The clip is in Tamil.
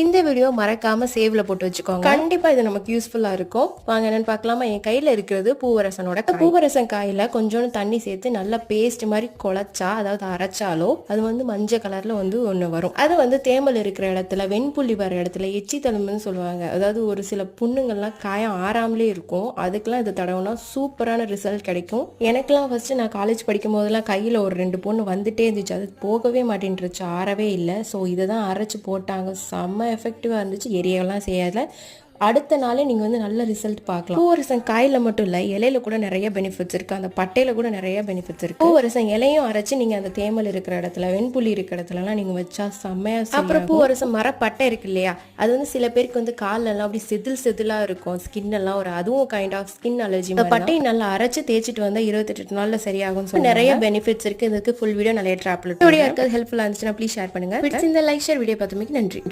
இந்த வீடியோ மறக்காம சேவ்ல போட்டு வச்சுக்கோங்க. கண்டிப்பா இது நமக்கு யூஸ்ஃபுல்லா இருக்கும். வாங்க என்னன்னு பார்க்கலாமா. என் கையில இருக்கிறது பூவரசனோட பூவரசன் காயில கொஞ்சோண்டு தண்ணி சேர்த்து நல்லா பேஸ்ட் மாதிரி குழச்சா, அதாவது அரைச்சாலோ அது மஞ்சள் கலர்ல ஒண்ணு வரும். அது தேமல் இருக்கிற இடத்துல, வெண்புள்ளி வர இடத்துல, எச்சி தழும்புன்னு சொல்லுவாங்க. அதாவது ஒரு சில புண்ணுங்கள்லாம் காயம் ஆறாமலே இருக்கும். அதுக்கெல்லாம் இது தடவுனா சூப்பரான ரிசல்ட் கிடைக்கும். எனக்கெல்லாம் ஃபர்ஸ்ட் நான் காலேஜ் படிக்கும் போதெல்லாம் கையில ஒரு 2 புண்ணு வந்துட்டே இருந்துச்சு. அது போகவே மாட்டேன்ருச்சு, ஆறவே இல்லை. ஸோ இதை தான் அரைச்சு போட்டாங்க. செம்ம எஃபெக்டிவாக இருந்துச்சு. எரியெல்லாம் செய்யல. அடுத்த நாளே நீங்கள் நல்ல ரிசல்ட் பார்க்கலாம். பூவரசன் காயில் மட்டும் இல்லை, இலையில கூட நிறைய பெனிஃபிட்ஸ் இருக்குது. அந்த பட்டையில கூட நிறைய பெனிஃபிட்ஸ் இருக்குது. பூவரசன் இலையும் அரைச்சி நீங்கள் அந்த தேமல் இருக்கிற இடத்துல, வெண்புள்ளி இருக்கிற இடத்துலலாம் நீங்கள் வச்சா செம்மையாக. அப்புறம் பூவரசன் மரப்பட்டை இருக்கு இல்லையா, அது சில பேருக்கு காலெல்லாம் அப்படி செதிலாக இருக்கும். ஸ்கின் எல்லாம் அதுவும் கைண்ட் ஆஃப் ஸ்கின் அலர்ஜி. பட்டையை நல்லா அரைச்சு தேய்ச்சிட்டு வந்தால் 28 நாளில் சரியாகும். ஸோ நிறைய பெனிஃபிட்ஸ் இருக்குது. இதுக்கு ஃபுல் வீடியோ நிறைய ட்ராப்ல வீடியோ இருக்கிறது ஹெல்ப்ஃபுல்லாக இருந்துச்சுன்னா ப்ளீஸ் ஷேர் பண்ணுங்க. இந்த லைக் ஷேர் வீடியோ பார்த்தமைக்கு நன்றி.